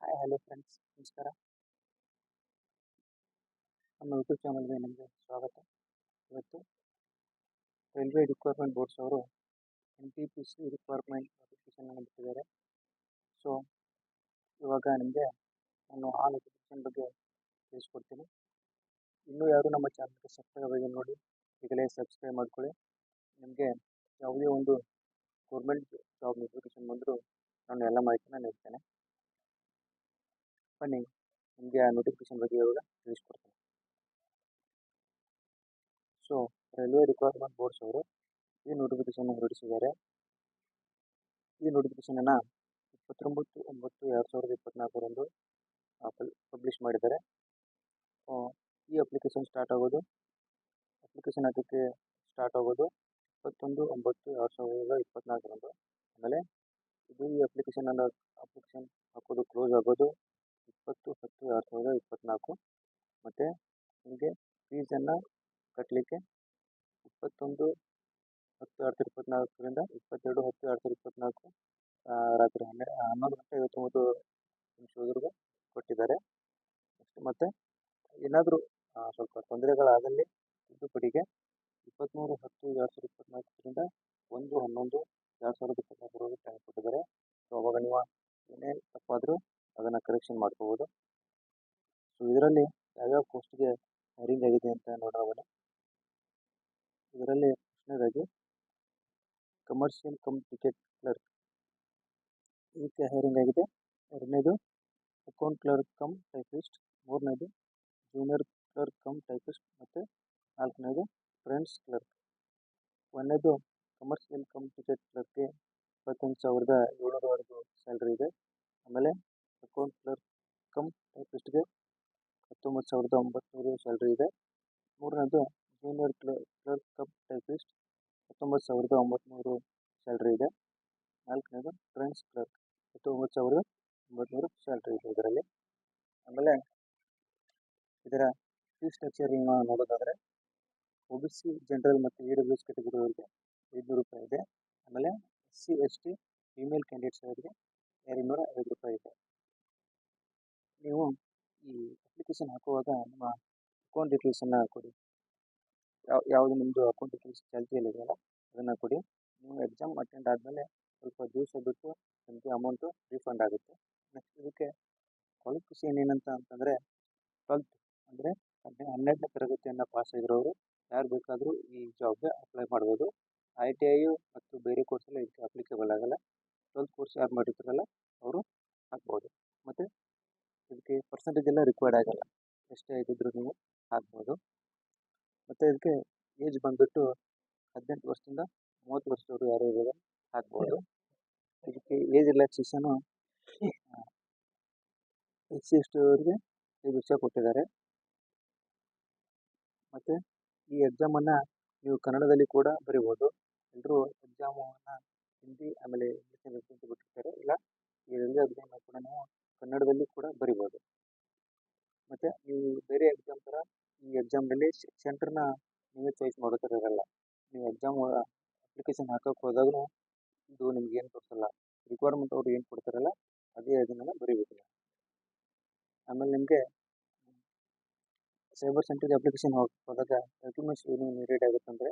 Hi hello friends, ನಮಸ್ಕಾರ. ನಮ್ಮ YouTube ಚಾನಲ್ಗೆ ನಿಮಗೆ ಸ್ವಾಗತ. ಇವತ್ತು ರೈಲ್ವೆ ರಿಕ್ವೈರ್ಮೆಂಟ್ ಬೋರ್ಡ್ಸ್ ಅವರು NTPC ರಿಕ್ವೈರ್ಮೆಂಟ್ ನೋಟಿಫಿಕೇಶನ್ ಬಿಟ್ಟಿದ್ದಾರೆ. ಸೊ ಇವಾಗ ನಿಮಗೆ ನಾನು ಆ ನೋಟಿಫಿಕೇಶನ್ ಬಗ್ಗೆ ತಿಳಿಸ್ಕೊಡ್ತೀನಿ. ಇನ್ನೂ ಯಾರು ನಮ್ಮ ಚಾನಲ್ಗೆ ಸಬ್ಸ್ಕ್ರೈಬ್ ಆಗಿ ನೋಡಿ, ಈಗಲೇ ಸಬ್ಸ್ಕ್ರೈಬ್ ಮಾಡ್ಕೊಳ್ಳಿ. ನಿಮಗೆ ಯಾವುದೇ ಒಂದು ಗೌರ್ಮೆಂಟ್ ಜಾಬ್ ನೋಟಿಫಿಕೇಶನ್ ಬಂದರೂ ನಾನು ಎಲ್ಲ ಮಾಹಿತಿನ ನೀಡ್ತೇನೆ. ಬನ್ನಿ, ನಿಮಗೆ ಆ ನೋಟಿಫಿಕೇಶನ್ ಬಗ್ಗೆ ಇವಾಗ ತಿಳಿಸ್ಕೊಡ್ತೀನಿ. ಸೊ ರೈಲ್ವೆ ರಿಕ್ವೈರ್ಮೆಂಟ್ ಬೋರ್ಡ್ಸ್ ಅವರು ಈ ನೋಟಿಫಿಕೇಶನ್ ಹೊರಡಿಸಿದ್ದಾರೆ. ಈ ನೋಟಿಫಿಕೇಶನನ್ನು 29/9/2024 ಪಬ್ಲಿಷ್ ಮಾಡಿದ್ದಾರೆ. ಈ ಅಪ್ಲಿಕೇಶನ್ ಅಪ್ಲಿಕೇಶನ್ ಹಾಕೋಕ್ಕೆ ಸ್ಟಾರ್ಟ್ ಆಗೋದು 21/9/2024. ಆಮೇಲೆ ಈ ಅಪ್ಲಿಕೇಶನ್ ಹಾಕೋದು ಕ್ಲೋಸ್ ಆಗೋದು 20/10/2024. ಮತ್ತು ನಿಮಗೆ ಫೀಸನ್ನು ಕಟ್ಟಲಿಕ್ಕೆ 21/10/2024 22/10/2024 ರಾತ್ರಿ 11:59 ಕೊಟ್ಟಿದ್ದಾರೆ. ಮತ್ತು ಏನಾದರೂ ಸ್ವಲ್ಪ ತೊಂದರೆಗಳಾದಲ್ಲಿ ತಿದ್ದುಪಡಿಗೆ 23/10/2024 1/11/2024 ಟೈಮ್ ಕೊಟ್ಟಿದ್ದಾರೆ. ಸೊ ಅವಾಗ ನೀವು ಏನೇ ತಪ್ಪಾದರೂ ಅದನ್ನು ಕರೆಕ್ಷನ್ ಮಾಡ್ಕೋಬೋದು. ಸೊ ಇದರಲ್ಲಿ ಯಾವ್ಯಾವ ಪೋಸ್ಟ್ಗೆ ಹೈರಿಂಗ್ ಆಗಿದೆ ಅಂತ ನೋಡೋಣ. ಇದರಲ್ಲಿ ಫಸ್ಟ್ನೇದಾಗಿ ಕಮರ್ಷಿಯಲ್ ಕಮ್ ಟಿಕೆಟ್ ಕ್ಲರ್ಕ್, ಇದಕ್ಕೆ ಹೈರಿಂಗ್ ಆಗಿದೆ. ಎರಡನೇದು ಅಕೌಂಟ್ ಕ್ಲರ್ಕ್ ಕಮ್ ಟೈಪಿಸ್ಟ್, ಮೂರನೇದು ಜೂನಿಯರ್ ಕ್ಲರ್ಕ್ ಕಮ್ ಟೈಪಿಸ್ಟ್, ಮತ್ತು ನಾಲ್ಕನೇದು ಫ್ರೆಂಡ್ಸ್ ಕ್ಲರ್ಕ್. ಒಂದನೇದು ಕಮರ್ಷಿಯಲ್ ಕಮ್ ಟಿಕೆಟ್ ಕ್ಲರ್ಕ್ಗೆ 21,700ವರೆಗೂ ಸ್ಯಾಲ್ರಿ ಇದೆ. ಆಮೇಲೆ ಅಕೌಂಟ್ ಕ್ಲರ್ಕ್ ಕಮ್ ಟೈಪಿಸ್ಟ್ಗೆ 19,900 ಸ್ಯಾಲ್ರಿ ಇದೆ. ಮೂರನೇದು junior clerk come typist 19,900 salary ಇದೆ. ನಾಲ್ಕನೇದು ಫ್ರೆಂಡ್ಸ್ ಕ್ಲರ್ಕ್ 19,900 ಸ್ಯಾಲ್ರಿ ಇದೆ ಇದರಲ್ಲಿ. ಆಮೇಲೆ ಇದರ ಫೀ ಸ್ಟ್ರಕ್ಚರ್ ನೋಡೋದಾದರೆ OBC ಜನರಲ್ ಮತ್ತು EWS ಕ್ಯಾಟಗರಿ ಅವರಿಗೆ 500 ರೂಪಾಯಿ ಇದೆ. ಆಮೇಲೆ SC ST ಫೀಮೇಲ್ ಕ್ಯಾಂಡಿಡೇಟ್ಸ್ ಅವರಿಗೆ 250 ರೂಪಾಯಿ ಇದೆ. ನೀವು ಈ ಅಪ್ಲಿಕೇಶನ್ ಹಾಕುವಾಗ ನಿಮ್ಮ ಅಕೌಂಟ್ ಡೀಟೇಲ್ಸನ್ನು ಕೊಡಿ. ಯಾವುದು ನಿಮ್ಮದು ಅಕೌಂಟ್ ಡೀಟೇಲ್ಸ್ ಚಾಲ್ತಿಯಲ್ಲಿದೆಯಲ್ಲ ಅದನ್ನು ಕೊಡಿ. ನೀವು ಎಕ್ಸಾಮ್ ಅಟೆಂಡ್ ಆದಮೇಲೆ ಸ್ವಲ್ಪ ದಿವಸ ಬಿಟ್ಟು ನಿಮಗೆ ಅಮೌಂಟು ರೀಫಂಡ್ ಆಗುತ್ತೆ. ನೆಕ್ಸ್ಟ್ ಇದಕ್ಕೆ ಕ್ವಾಲಿಫಿಕೇಷನ್ ಏನಂತ ಅಂತಂದರೆ 12th ಅಂದರೆ 12ನೇ ತರಗತಿಯನ್ನು ಪಾಸ್ ಆಗಿರೋರು ಯಾರು ಬೇಕಾದರೂ ಈ ಜಾಬ್ಗೆ ಅಪ್ಲೈ ಮಾಡ್ಬೋದು. ITI ಮತ್ತು ಬೇರೆ ಕೋರ್ಸೆಲ್ಲ ಇದಕ್ಕೆ ಅಪ್ಲಿಕೇಬಲ್ ಆಗಲ್ಲ. 12th ಕೋರ್ಸ್ ಯಾರು ಮಾಡಿರ್ತಾರಲ್ಲ ಅವರು ಹಾಕ್ಬೋದು. ಮತ್ತು ಇದಕ್ಕೆ ಪರ್ಸೆಂಟೇಜ್ ಎಲ್ಲ ರಿಕ್ವೈರ್ಡ್ ಆಗಲ್ಲ, ಎಷ್ಟೇ ಆಗಿದ್ದರೂ ನೀವು ಹಾಕ್ಬೋದು. ಮತ್ತು ಇದಕ್ಕೆ ಏಜ್ ಬಂದುಬಿಟ್ಟು 18 ವರ್ಷದಿಂದ 30 ವರ್ಷದವರು ಯಾರು ಇದ್ದಾರೆ ಹಾಕ್ಬೋದು. ಇದಕ್ಕೆ ಏಜ್ ರಿಲ್ಯಾಕ್ಸೇಷನು SC ST ಅವರಿಗೆ 5 ವರ್ಷ ಕೊಟ್ಟಿದ್ದಾರೆ. ಮತ್ತು ಈ ಎಕ್ಸಾಮನ್ನು ನೀವು ಕನ್ನಡದಲ್ಲಿ ಕೂಡ ಬರಿಬೋದು. ಎಲ್ಲರೂ ಎಕ್ಸಾಮನ್ನು ಹಿಂದಿ ಆಮೇಲೆ ಇಂಗ್ಲೀಷಲ್ಲಿ ಅಂತ ಬಿಟ್ಟಿರ್ತಾರೆ. ಇಲ್ಲ, ಈ ರೈಲ್ವೆ ಎಕ್ಸಾಮ್ ಕೂಡ ನೀವು ಕನ್ನಡದಲ್ಲಿ ಕೂಡ ಬರಿಬೋದು. ಮತ್ತು ನೀವು ಬೇರೆ ಎಕ್ಸಾಮ್ ಥರ ಈ ಎಕ್ಸಾಮ್ನಲ್ಲಿ ಸೆಂಟ್ರನ್ನ ನೀವೇ ಚಾಯ್ಸ್ ಮಾಡೋ ಥರ ಇರಲ್ಲ. ನೀವು ಎಕ್ಸಾಮ್ ಅಪ್ಲಿಕೇಶನ್ ಹಾಕೋಕ್ಕೆ ಹೋದಾಗೂ ಇದು ನಿಮ್ಗೆ ಏನು ತೋರಿಸಲ್ಲ, ರಿಕ್ವೈರ್ಮೆಂಟ್ ಅವರು ಏನು ಕೊಡ್ತಾರಲ್ಲ ಅದೇ ಅದನ್ನೆಲ್ಲ ಬರೀಬೇಕು. ಆಮೇಲೆ ನಿಮಗೆ ಸೈಬರ್ ಸೆಂಟ್ರಿಗೆ ಅಪ್ಲಿಕೇಶನ್ ಹೋದಾಗ ಡಾಕ್ಯುಮೆಂಟ್ಸ್ ಏನು ನೀಡ್ ಆಗುತ್ತೆ ಅಂದರೆ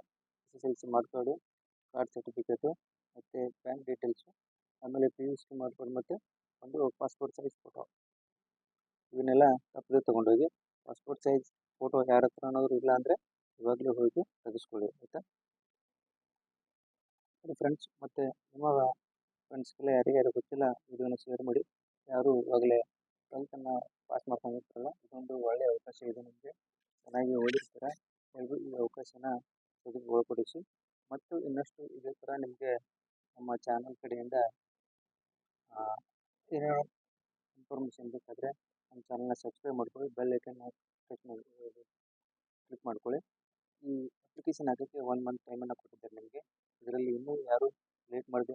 SSLC mark card, card certificate, ಮತ್ತು ಬ್ಯಾಂಕ್ ಡೀಟೇಲ್ಸು, ಆಮೇಲೆ PUC ಮಾರ್ಕ್ ಕಾರ್ಡ್, ಮತ್ತು ಒಂದು ಪಾಸ್ಪೋರ್ಟ್ ಸೈಜ್ ಫೋಟೋ. ಇವನ್ನೆಲ್ಲ ತಪ್ಪದೆ ತೊಗೊಂಡೋಗಿ. ಪಾಸ್ಪೋರ್ಟ್ ಸೈಜ್ ಫೋಟೋ ಯಾರ ಹತ್ರ ಏನಾದರೂ ಇಲ್ಲ ಅಂದರೆ ಇವಾಗಲೇ ಹೋಗಿ ತೆಗೆಸ್ಕೊಳ್ಳಿ, ಆಯಿತಾ ಫ್ರೆಂಡ್ಸ್. ಮತ್ತು ನಿಮ್ಮ ಫ್ರೆಂಡ್ಸ್ಗೆಲ್ಲ ಯಾರಿಗಾರು ಗೊತ್ತಿಲ್ಲ ವಿಡಿಯೋನ ಶೇರ್ ಮಾಡಿ. ಯಾರು ಇವಾಗಲೇ 12th ಪಾಸ್ ಮಾಡ್ಕೊಂಡಿರ್ತಾರಲ್ಲ, ಇದೊಂದು ಒಳ್ಳೆಯ ಅವಕಾಶ ಇದೆ. ನಿಮಗೆ ಚೆನ್ನಾಗಿ ಓದಿರ್ತೀರ, ಎಲ್ಲರೂ ಈ ಅವಕಾಶನ ಒಳಪಡಿಸಿ. ಮತ್ತು ಇನ್ನಷ್ಟು ಇದೇ ಥರ ನಿಮಗೆ ನಮ್ಮ ಚಾನಲ್ ಕಡೆಯಿಂದ ಏನೇ ಇನ್ಫಾರ್ಮೇಷನ್ ಬೇಕಾದರೆ ನಮ್ಮ ಚಾನಲ್ನ ಸಬ್ಸ್ಕ್ರೈಬ್ ಮಾಡ್ಕೊಳ್ಳಿ, ಬೆಲ್ ಐಕನ್ ಕ್ಲಿಕ್ ಮಾಡ್ಕೊಳ್ಳಿ. ಈ ಅಪ್ಲಿಕೇಶನ್ ಹಾಕೋಕ್ಕೆ 1 ಮಂತ್ ಟೈಮನ್ನು ಕೊಟ್ಟಿದ್ದಾರೆ ನಿಮಗೆ. ಇದರಲ್ಲಿ ಇನ್ನೂ ಯಾರು ಲೇಟ್ ಮಾಡಿದೆ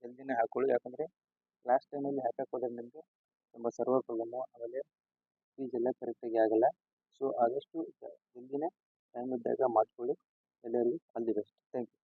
ಜಲ್ದಿನೇ ಹಾಕ್ಕೊಳ್ಳಿ. ಯಾಕಂದರೆ ಲಾಸ್ಟ್ ಟೈಮಲ್ಲಿ ಹಾಕಕ್ಕೆ ಹೋದರೆ ನಿಮಗೆ ತುಂಬ ಸರ್ವರ್ ಪ್ರಾಬ್ಲಮ್ಮು, ಆಮೇಲೆ ಫೀಸ್ ಎಲ್ಲ ಕರೆಕ್ಟಾಗಿ ಆಗಲ್ಲ. ಸೊ ಆದಷ್ಟು ಜಲ್ದಿನೇ ಟೈಮ್ ಇದ್ದಾಗ ಮಾಡ್ಕೊಳ್ಳಿ. ಎಲ್ಲರಿಗೂ all the best. Thank you.